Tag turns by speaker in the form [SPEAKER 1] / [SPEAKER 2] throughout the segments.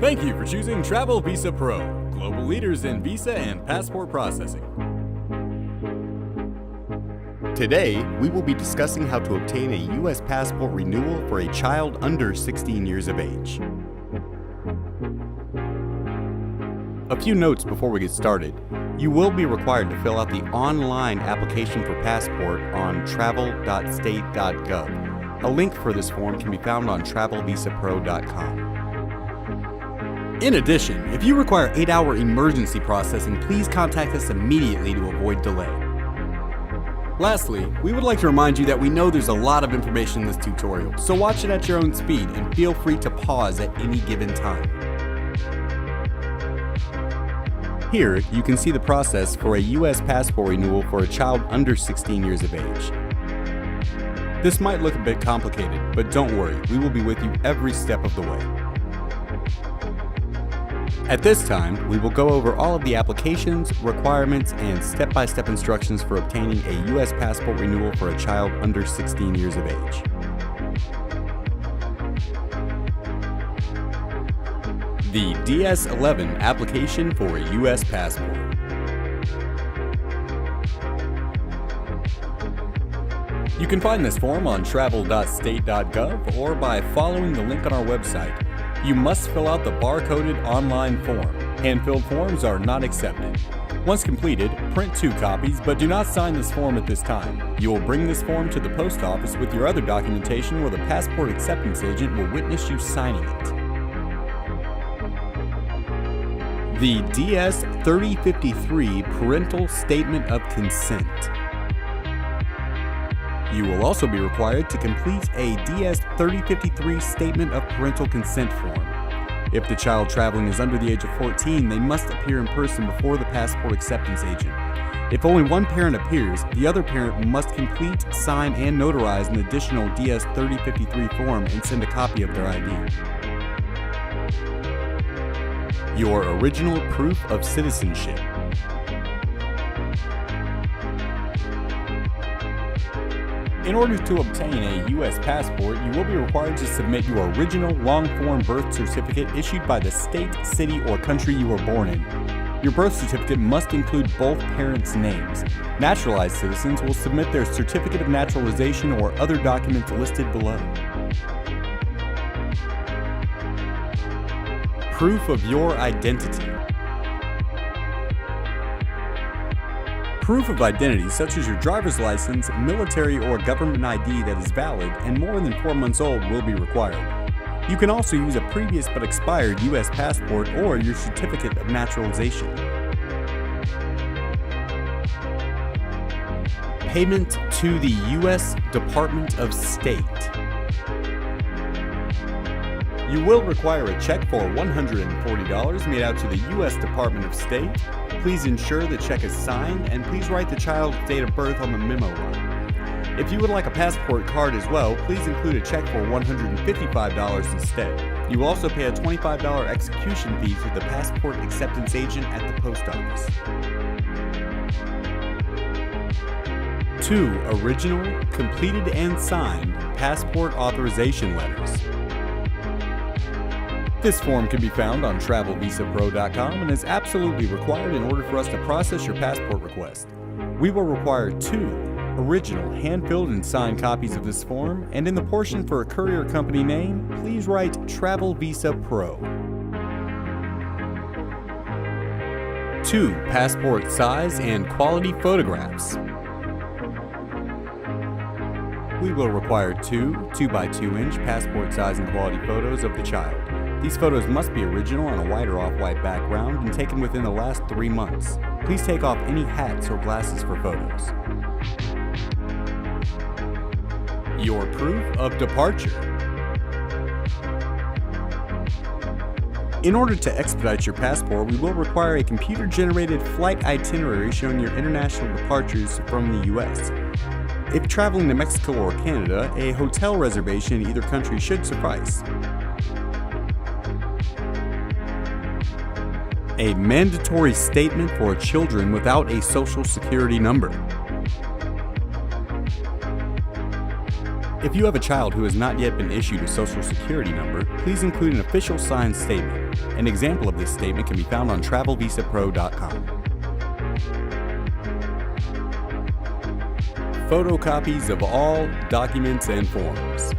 [SPEAKER 1] Thank you for choosing Travel Visa Pro, global leaders in visa and passport processing. Today, we will be discussing how to obtain a U.S. passport renewal for a child under 16 years of age. A few notes before we get started. You will be required to fill out the online application for passport on travel.state.gov. A link for this form can be found on travelvisapro.com. In addition, if you require 8-hour emergency processing, please contact us immediately to avoid delay. Lastly, we would like to remind you that we know there's a lot of information in this tutorial, so watch it at your own speed and feel free to pause at any given time. Here, you can see the process for a U.S. passport renewal for a child under 16 years of age. This might look a bit complicated, but don't worry, we will be with you every step of the way. At this time, we will go over all of the applications, requirements, and step-by-step instructions for obtaining a U.S. passport renewal for a child under 16 years of age. The DS-11 application for a U.S. passport. You can find this form on travel.state.gov or by following the link on our website. You must fill out the barcoded online form. Hand-filled forms are not accepted. Once completed, print 2 copies, but do not sign this form at this time. You will bring this form to the post office with your other documentation where the passport acceptance agent will witness you signing it. The DS-3053 Parental Statement of Consent. You will also be required to complete a DS-3053 Statement of Parental Consent form. If the child traveling is under the age of 14, they must appear in person before the passport acceptance agent. If only one parent appears, the other parent must complete, sign, and notarize an additional DS-3053 form and send a copy of their ID. Your original proof of citizenship. In order to obtain a U.S. passport, you will be required to submit your original long-form birth certificate issued by the state, city, or country you were born in. Your birth certificate must include both parents' names. Naturalized citizens will submit their certificate of naturalization or other documents listed below. Proof of your identity. Proof of identity such as your driver's license, military or government ID that is valid and more than 4 months old will be required. You can also use a previous but expired U.S. passport or your certificate of naturalization. Payment to the U.S. Department of State. You will require a check for $140 made out to the U.S. Department of State. Please ensure the check is signed, and please write the child's date of birth on the memo line. If you would like a passport card as well, please include a check for $155 instead. You will also pay a $25 execution fee to the passport acceptance agent at the post office. 2 original, completed, and signed passport authorization letters. This form can be found on travelvisapro.com and is absolutely required in order for us to process your passport request. We will require 2 original hand-filled and signed copies of this form, and in the portion for a courier company name, please write Travel Visa Pro. 2 passport size and quality photographs. We will require 2 2x2-inch passport size and quality photos of the child. These photos must be original on a white or off-white background and taken within the last 3 months. Please take off any hats or glasses for photos. Your proof of departure. In order to expedite your passport, we will require a computer-generated flight itinerary showing your international departures from the U.S. If traveling to Mexico or Canada, a hotel reservation in either country should suffice. A mandatory statement for children without a social security number. If you have a child who has not yet been issued a Social Security number, please include an official signed statement. An example of this statement can be found on TravelVisaPro.com. Photocopies of all documents and forms.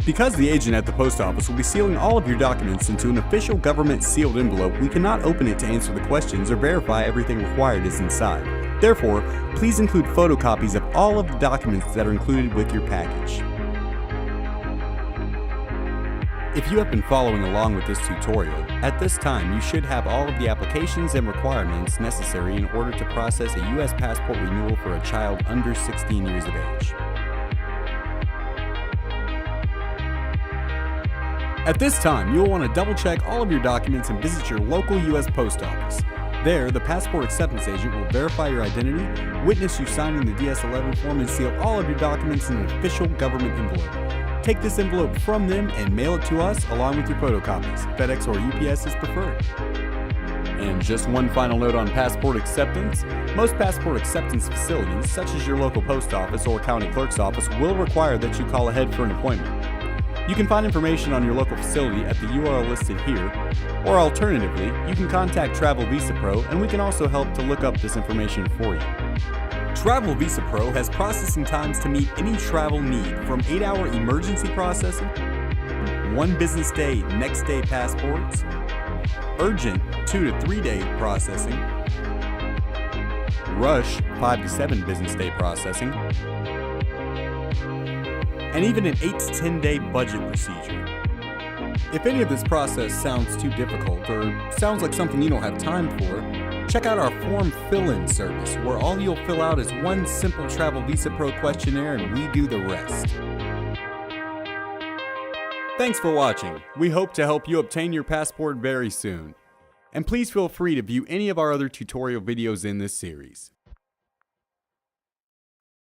[SPEAKER 1] Because the agent at the post office will be sealing all of your documents into an official government sealed envelope, we cannot open it to answer the questions or verify everything required is inside. Therefore, please include photocopies of all of the documents that are included with your package. If you have been following along with this tutorial, at this time you should have all of the applications and requirements necessary in order to process a U.S. passport renewal for a child under 16 years of age. At this time, you will want to double-check all of your documents and visit your local U.S. post office. There, the passport acceptance agent will verify your identity, witness you signing the DS-11 form, and seal all of your documents in an official government envelope. Take this envelope from them and mail it to us along with your photocopies. FedEx or UPS is preferred. And just one final note on passport acceptance. Most passport acceptance facilities, such as your local post office or county clerk's office, will require that you call ahead for an appointment. You can find information on your local facility at the URL listed here, or alternatively, you can contact Travel Visa Pro and we can also help to look up this information for you. Travel Visa Pro has processing times to meet any travel need, from 8-hour emergency processing, 1 business day next day passports, urgent 2 to 3 day processing, rush 5 to 7 business day processing, and even an 8 to 10 day budget procedure. If any of this process sounds too difficult or sounds like something you don't have time for, check out our form fill-in service, where all you'll fill out is one simple Travel Visa Pro questionnaire and we do the rest. Thanks for watching. We hope to help you obtain your passport very soon. And please feel free to view any of our other tutorial videos in this series.